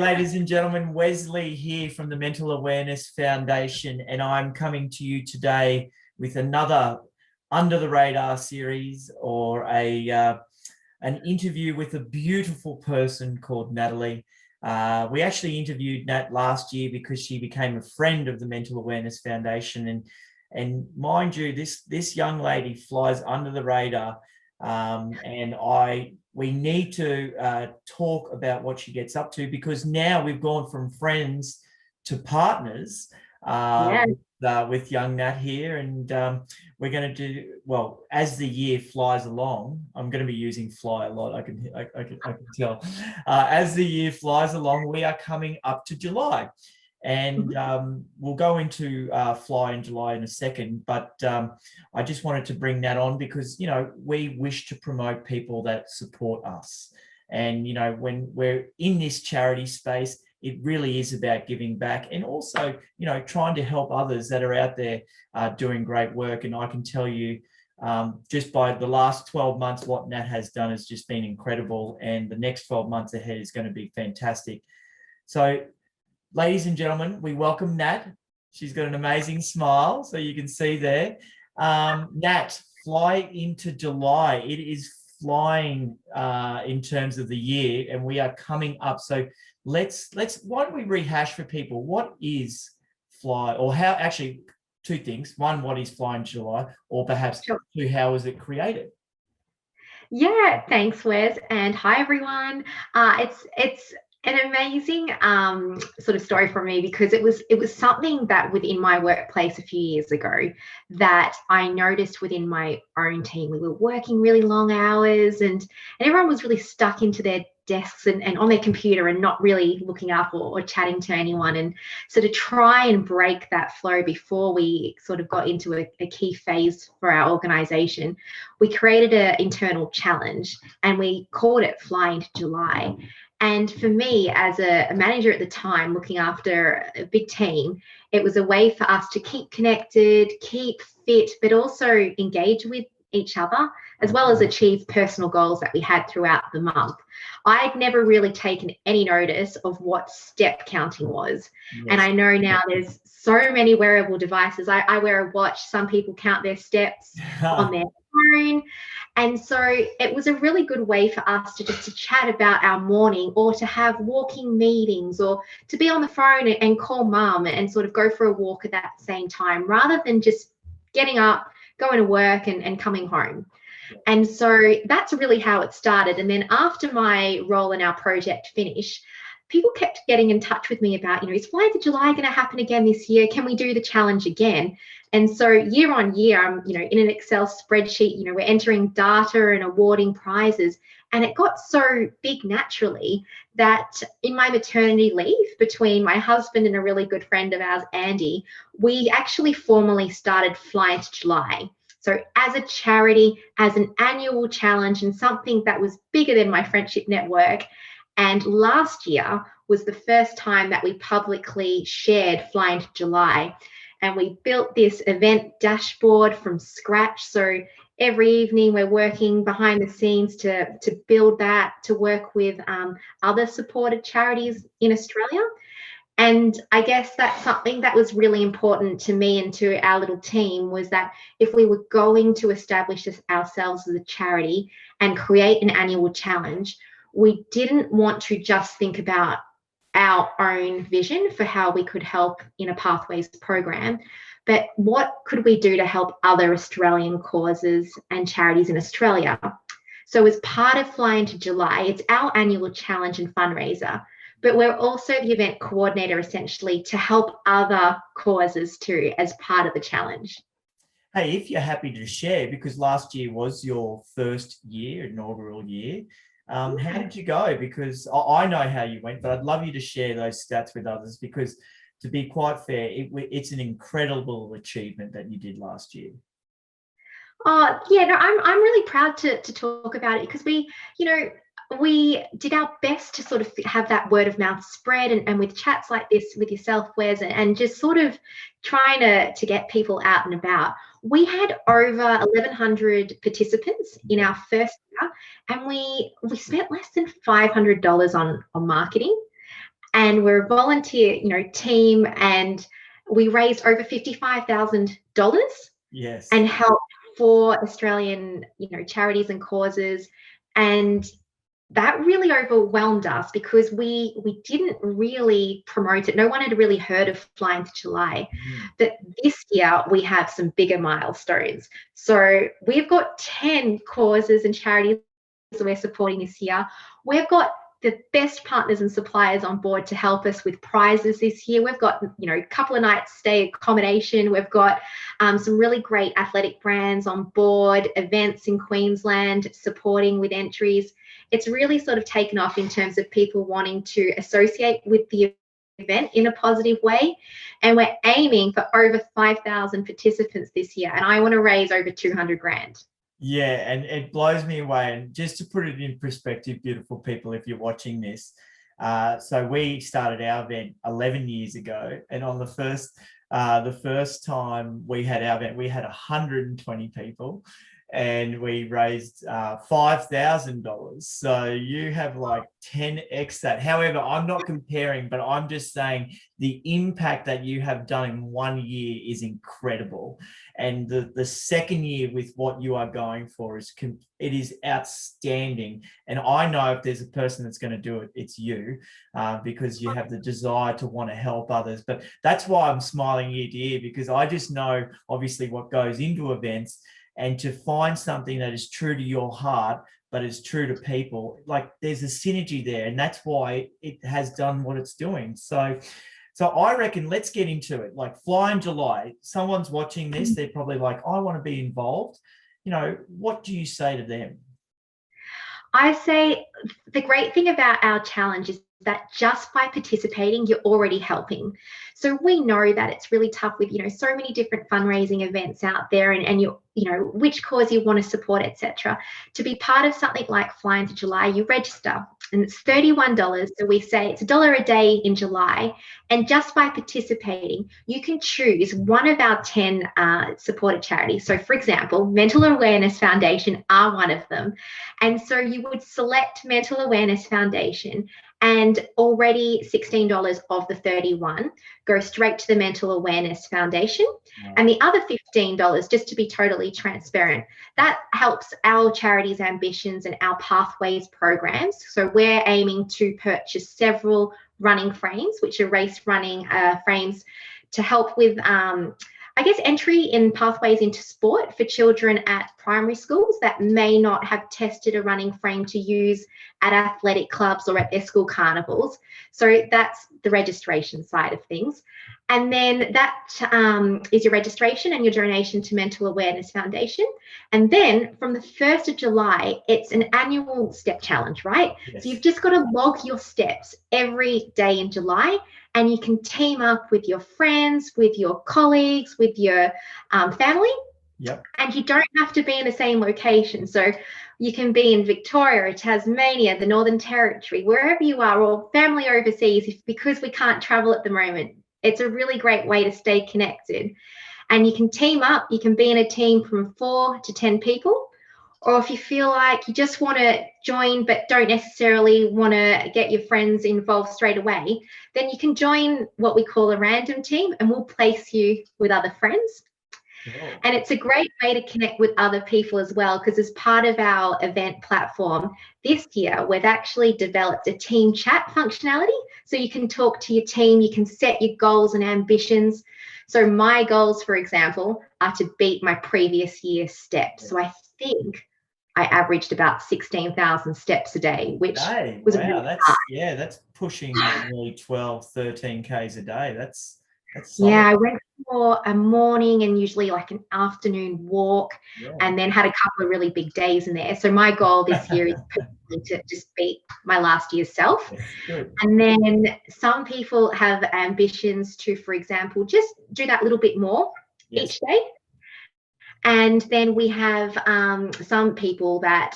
ladies and gentlemen. Wesley here from the Mental Awareness Foundation, and I'm coming to you today with another Under the Radar series, or an interview with a beautiful person called Natalie. We actually interviewed Nat last year because she became a friend of the Mental Awareness Foundation, and mind you, this young lady flies under the radar, and we need to talk about what she gets up to, because now we've gone from friends to partners with young Nat here, and we're going to do, well, as the year flies along. I'm going to be using fly a lot. I can tell. As the year flies along, we are coming up to July. And we'll go into Fly in July in a second, but I just wanted to bring that on because, we wish to promote people that support us. And, when we're in this charity space, it really is about giving back and also, trying to help others that are out there doing great work. And I can tell you, just by the last 12 months, what Nat has done has just been incredible. And the next 12 months ahead is going to be fantastic. So, ladies and gentlemen, we welcome Nat. She's got an amazing smile, so you can see there. Nat, Fly into July. It is flying in terms of the year, and we are coming up. So let's why don't we rehash for people what is Fly, or how? Actually, two things. One, what is Fly in July, or perhaps two, how was it created? Yeah, thanks, Wes, and hi everyone. It's an amazing sort of story for me, because it was something that within my workplace a few years ago that I noticed within my own team. We were working really long hours, and everyone was really stuck into their desks and on their computer and not really looking up or chatting to anyone. And so to try and break that flow before we sort of got into a key phase for our organization, we created an internal challenge and we called it Fly into July. And for me, as a manager at the time, looking after a big team, it was a way for us to keep connected, keep fit, but also engage with each other, as well as achieve personal goals that we had throughout the month. I'd never really taken any notice of what step counting was. Yes. And I know now there's so many wearable devices. I wear a watch. Some people count their steps on their phone. And so it was a really good way for us to chat about our morning, or to have walking meetings, or to be on the phone and call mum and sort of go for a walk at that same time, rather than just getting up, going to work and coming home. And so that's really how it started. And then after my role in our project finished, people kept getting in touch with me about, is Fly into July going to happen again this year? Can we do the challenge again? And so year on year, I'm, in an Excel spreadsheet, we're entering data and awarding prizes. And it got so big naturally that in my maternity leave, between my husband and a really good friend of ours, Andy, we actually formally started Fly into July. So as a charity, as an annual challenge, and something that was bigger than my friendship network. And last year was the first time that we publicly shared Fly into July. And we built this event dashboard from scratch. So every evening we're working behind the scenes to build that, to work with other supported charities in Australia. And I guess that's something that was really important to me and to our little team, was that if we were going to establish ourselves as a charity and create an annual challenge, we didn't want to just think about our own vision for how we could help in a Pathways program, but what could we do to help other Australian causes and charities in Australia? So as part of Fly into July, it's our annual challenge and fundraiser, but we're also the event coordinator essentially to help other causes too as part of the challenge. Hey, if you're happy to share, because last year was your first year, inaugural year, how did you go? Because I know how you went, but I'd love you to share those stats with others, because to be quite fair, it's an incredible achievement that you did last year. Oh, yeah, no, I'm really proud to talk about it, because we did our best to sort of have that word of mouth spread, and with chats like this with yourself, Wes, and just sort of trying to get people out and about. We had over 1,100 participants in our first year, and we spent less than $500 on marketing. and we're a volunteer, team, and we raised over $55,000 Yes. and helped 4 Australian, charities and causes. And that really overwhelmed us because we didn't really promote it. No one had really heard of Flying to July. But this year we have some bigger milestones. So we've got 10 causes and charities we're supporting this year. We've got the best partners and suppliers on board to help us with prizes this year. We've got, a couple of nights stay accommodation. We've got some really great athletic brands on board, events in Queensland supporting with entries. It's really sort of taken off in terms of people wanting to associate with the event in a positive way. And we're aiming for over 5,000 participants this year. And I want to raise over 200 grand. Yeah, and it blows me away. And just to put it in perspective, beautiful people, if you're watching this, so we started our event 11 years ago, and on the first time we had our event, we had 120 people, and we raised $5,000. So you have like 10x that. However, I'm not comparing, but I'm just saying the impact that you have done in 1 year is incredible. And the second year with what you are going for it is outstanding. And I know if there's a person that's going to do it, it's you, because you have the desire to want to help others. But that's why I'm smiling ear to ear, because I just know obviously what goes into events, and to find something that is true to your heart, but is true to people, like there's a synergy there. And that's why it has done what it's doing. So I reckon let's get into it. Like Flying July, someone's watching this, they're probably like, I want to be involved. What do you say to them? I say the great thing about our challenge is that just by participating, you're already helping. So we know that it's really tough with, so many different fundraising events out there, and which cause you want to support, etc. To be part of something like Flying to July, you register, and it's $31. So we say it's $1 a day in July. And just by participating, you can choose one of our 10 supported charities. So for example, Mental Awareness Foundation are one of them. And so you would select Mental Awareness Foundation, and already $16 of the 31 go straight to the Mental Awareness Foundation. Wow. And the other $15, just to be totally transparent, that helps our charities' ambitions and our pathways programs. So we're aiming to purchase several running frames, which are race running frames, to help with entry in pathways into sport for children at primary schools that may not have tested a running frame to use at athletic clubs or at their school carnivals. So that's the registration side of things. And then that is your registration and your donation to Mental Awareness Foundation. And then from the 1st of July, it's an annual step challenge, right? Yes. So you've just got to log your steps every day in July, and you can team up with your friends, with your colleagues, with your family. Yep. And you don't have to be in the same location. So you can be in Victoria, Tasmania, the Northern Territory, wherever you are, or family overseas, because we can't travel at the moment. It's a really great way to stay connected. And you can team up. You can be in a team from 4 to 10 people. Or if you feel like you just want to join but don't necessarily want to get your friends involved straight away, then you can join what we call a random team, and we'll place you with other friends. Cool. And it's a great way to connect with other people as well, because as part of our event platform this year, we've actually developed a team chat functionality. So you can talk to your team, you can set your goals and ambitions. So my goals, for example, are to beat my previous year's steps. So I think I averaged about 16,000 steps a day, which was wow, really that's pushing nearly 12, 13 Ks a day. That's solid. Yeah, I went for a morning and usually like an afternoon walk, and then had a couple of really big days in there. So my goal this year is to just beat my last year's self. Good. And then some people have ambitions to, for example, just do that little bit more each day. And then we have some people that,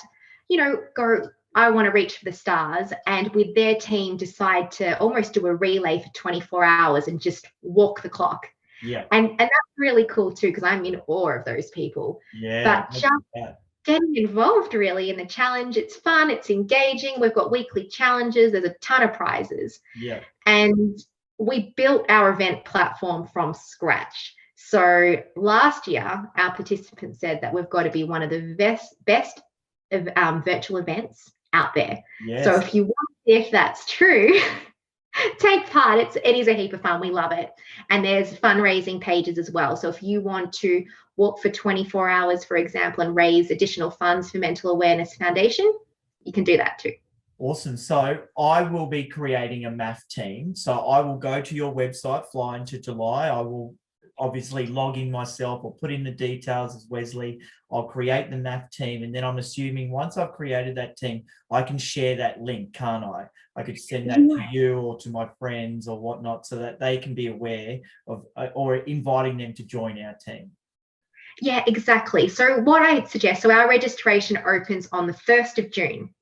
go, I want to reach for the stars, and with their team decide to almost do a relay for 24 hours and just walk the clock. Yeah. And that's really cool too, because I'm in awe of those people. Yeah. But getting involved really in the challenge. It's fun, it's engaging. We've got weekly challenges, there's a ton of prizes. Yeah. And we built our event platform from scratch. So last year, our participants said that we've got to be one of the best of virtual events out there. So Yes. if that's true, take part. It is a heap of fun. We love it. And there's fundraising pages as well. So if you want to walk for 24 hours, for example, and raise additional funds for Mental Awareness Foundation, you can do that too. Awesome. So I will be creating a math team. So I will go to your website, Fly into July. I will obviously log in myself or put in the details as Wesley. I'll create the math team. And then I'm assuming once I've created that team, I can share that link, can't I? I could send that to you or to my friends or whatnot so that they can be aware of or inviting them to join our team. Yeah, exactly. So what I suggest, so our registration opens on the 1st of June.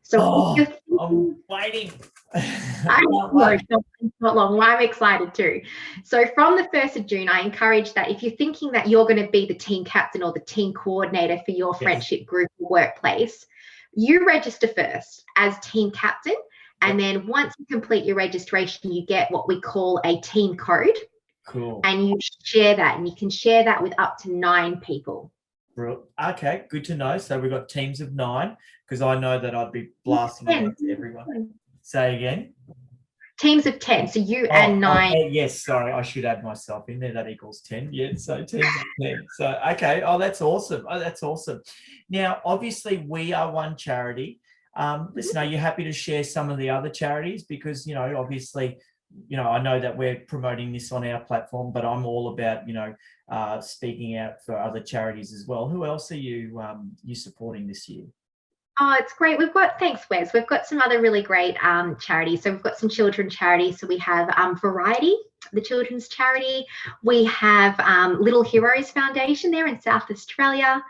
So I'm waiting. I know it's not long. I'm excited too. So from the 1st of June, I encourage that if you're thinking that you're going to be the team captain or the team coordinator for your friendship group or workplace, you register first as team captain. And then once you complete your registration, you get what we call a team code. Cool. And you share that, and you can share that with up to 9 people. Okay, good to know. So we've got teams of 9 because I know that I'd be blasting it out to everyone. Say again. Teams of 10. So you and 9. Yes, sorry, I should add myself in there. That equals 10. Yeah, so teams of 10. So, okay. Oh, that's awesome. That's awesome. Now, obviously, we are one charity. Listen, are you happy to share some of the other charities? Because, obviously, I know that we're promoting this on our platform, but I'm all about, speaking out for other charities as well. Who else are you supporting this year? Oh, it's great. Thanks, Wes. We've got some other really great charities. So we've got some children charities. So we have Variety, the children's charity. We have Little Heroes Foundation there in South Australia.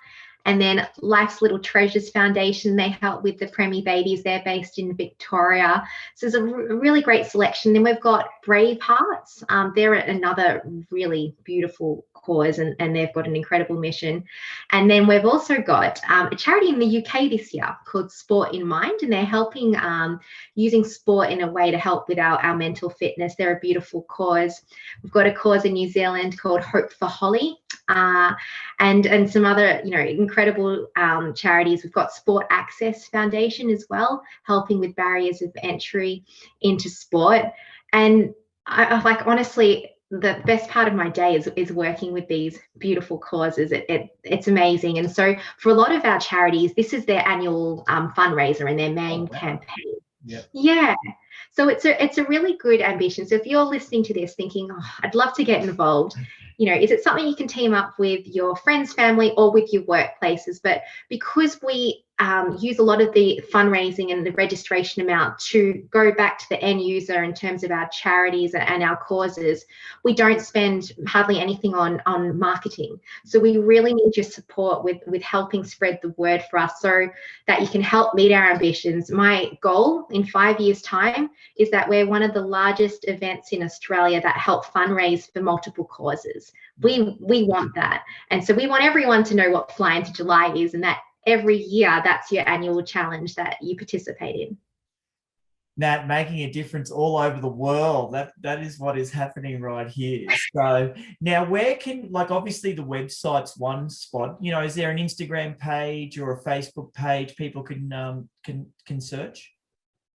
And then Life's Little Treasures Foundation, they help with the preemie babies. They're based in Victoria. So there's a really great selection. Then we've got Brave Hearts. They're another really beautiful cause, and they've got an incredible mission. And then we've also got a charity in the UK this year called Sport in Mind, and they're helping using sport in a way to help with our mental fitness. They're a beautiful cause. We've got a cause in New Zealand called Hope for Holly. And some other, incredible charities. We've got Sport Access Foundation as well, helping with barriers of entry into sport. And I like, honestly, the best part of my day is working with these beautiful causes. It's amazing. And so for a lot of our charities, this is their annual fundraiser and their main campaign. Yeah. So it's a really good ambition. So if you're listening to this thinking, I'd love to get involved, is it something you can team up with your friends, family, or with your workplaces? But because we use a lot of the fundraising and the registration amount to go back to the end user in terms of our charities and our causes, we don't spend hardly anything on marketing. So we really need your support with helping spread the word for us so that you can help meet our ambitions. My goal in 5 years' time is that we're one of the largest events in Australia that help fundraise for multiple causes. We want that. And so we want everyone to know what Fly into July is, and that every year that's your annual challenge that you participate in. Nat, making a difference all over the world. That is what is happening right here. So now where can, obviously the website's one spot, is there an Instagram page or a Facebook page people can search?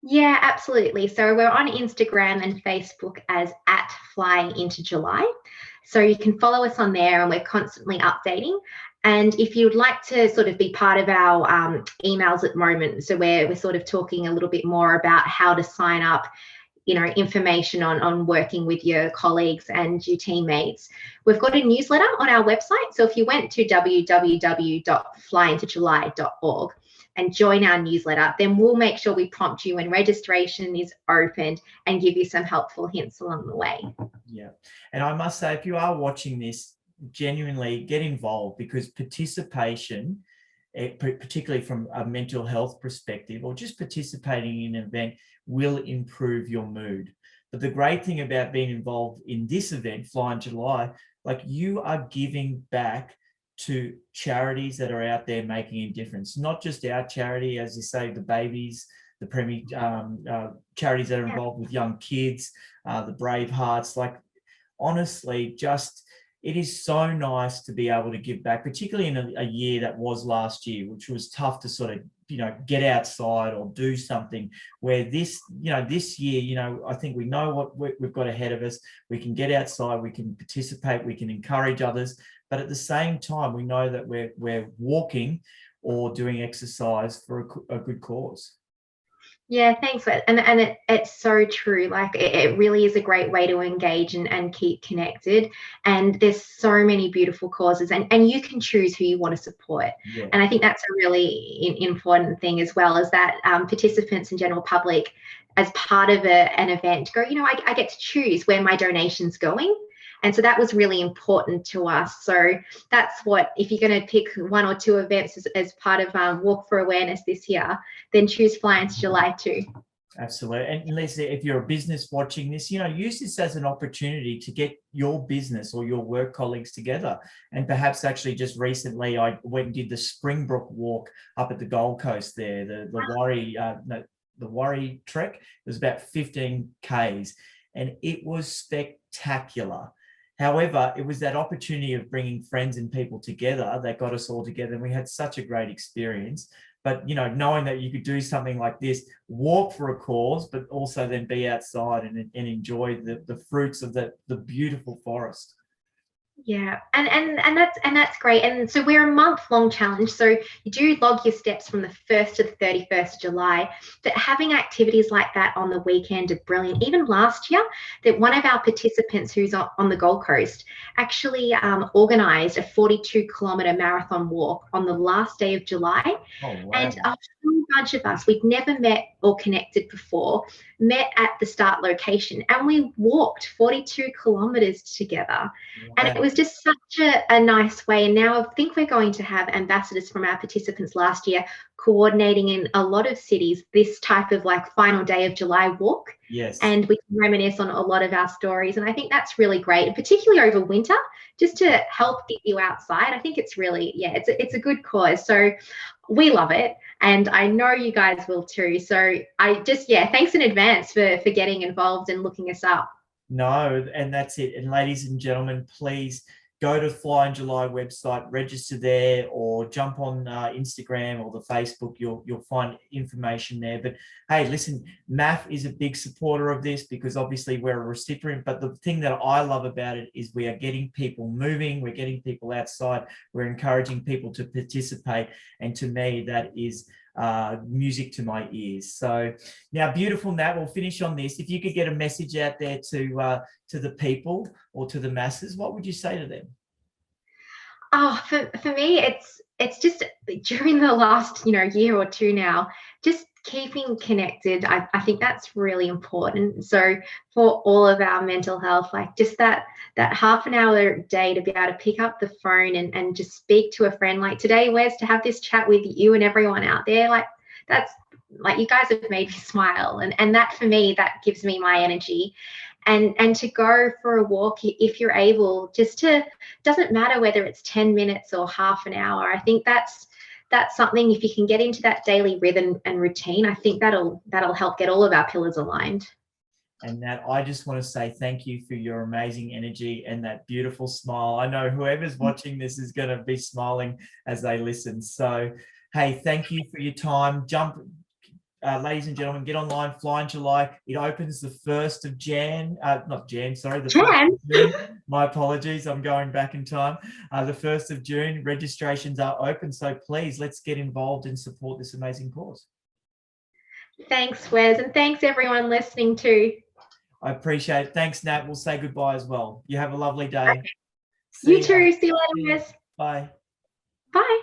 Yeah, absolutely. So we're on Instagram and Facebook as @FlyIntoJuly. So you can follow us on there, and we're constantly updating. And if you'd like to sort of be part of our emails at the moment, so we're sort of talking a little bit more about how to sign up, information on working with your colleagues and your teammates. We've got a newsletter on our website. So if you went to www.flyintojuly.org and join our newsletter, then we'll make sure we prompt you when registration is opened and give you some helpful hints along the way. Yeah. And I must say, if you are watching this, genuinely get involved, because participation, particularly from a mental health perspective or just participating in an event, will improve your mood. But the great thing about being involved in this event, Fly in July, you are giving back to charities that are out there making a difference. Not just our charity, as you say, the babies, the Premier charities that are involved with young kids, the Brave Hearts. Like, honestly, just it is so nice to be able to give back, particularly in a year that was last year, which was tough to sort of, get outside or do something. Where this year, I think we know what we've got ahead of us. We can get outside, we can participate, we can encourage others, but at the same time, we know that we're walking or doing exercise for a good cause. Yeah, thanks. And it's so true. Like it really is a great way to engage and keep connected. And there's so many beautiful causes, and you can choose who you want to support. Yeah. And I think that's a really important thing as well, is that participants and general public, as part of an event, go, I get to choose where my donation's going. And so that was really important to us. So that's what, if you're going to pick one or two events as part of Walk for Awareness this year, then choose Fly into July too. Absolutely. And Leslie, if you're a business watching this, use this as an opportunity to get your business or your work colleagues together. And perhaps actually just recently, I went and did the Springbrook walk up at the Gold Coast there, the Worry Trek. It was about 15 Ks and it was spectacular. However, it was that opportunity of bringing friends and people together that got us all together. And we had such a great experience. But, knowing that you could do something like this, walk for a cause, but also then be outside and enjoy the fruits of the beautiful forest. Yeah, and that's great. And so we're a month-long challenge. So you do log your steps from the 1st to the 31st of July. But having activities like that on the weekend are brilliant. Even last year, that one of our participants who's on the Gold Coast actually organised a 42-kilometre marathon walk on the last day of July. Oh, wow. And a whole bunch of us, we'd never met or connected before, met at the start location, and we walked 42 kilometres together. Wow. And it was just such a nice way. And now I think we're going to have ambassadors from our participants last year coordinating in a lot of cities this type of like final day of July walk. Yes. And we can reminisce on a lot of our stories. And I think that's really great, and particularly over winter, just to help get you outside. I think it's really, it's a good cause. So we love it. And I know you guys will too. So thanks in advance for getting involved and looking us up. No, and that's it. And ladies and gentlemen, please go to Fly in July website, register there, or jump on Instagram or the Facebook. You'll find information there. But hey, listen, MAF is a big supporter of this because obviously we're a recipient. But the thing that I love about it is we are getting people moving, we're getting people outside, we're encouraging people to participate. And to me, that is music to my ears. So now, beautiful Nat, we'll finish on this. If you could get a message out there to the people or to the masses, what would you say to them? Oh, for me, it's just during the last year or two now, just keeping connected. I think that's really important. So for all of our mental health, like just that half an hour a day to be able to pick up the phone and just speak to a friend, like today, Wes, to have this chat with you and everyone out there, like that's like, you guys have made me smile, and that for me, that gives me my energy. And to go for a walk, if you're able, doesn't matter whether it's 10 minutes or half an hour. I think that's something, if you can get into that daily rhythm and routine, I think that'll help get all of our pillars aligned. And Nat, I just want to say thank you for your amazing energy and that beautiful smile. I know whoever's watching this is going to be smiling as they listen. So, hey, thank you for your time. Ladies and gentlemen, get online, Fly in July. It opens the 1st of Jan. Not Jan, sorry. The 1st of June. My apologies. I'm going back in time. The 1st of June. Registrations are open. So please, let's get involved and support this amazing cause. Thanks, Wes. And thanks, everyone listening too. I appreciate it. Thanks, Nat. We'll say goodbye as well. You have a lovely day. Okay. You too. See you later, Wes. Bye. Bye.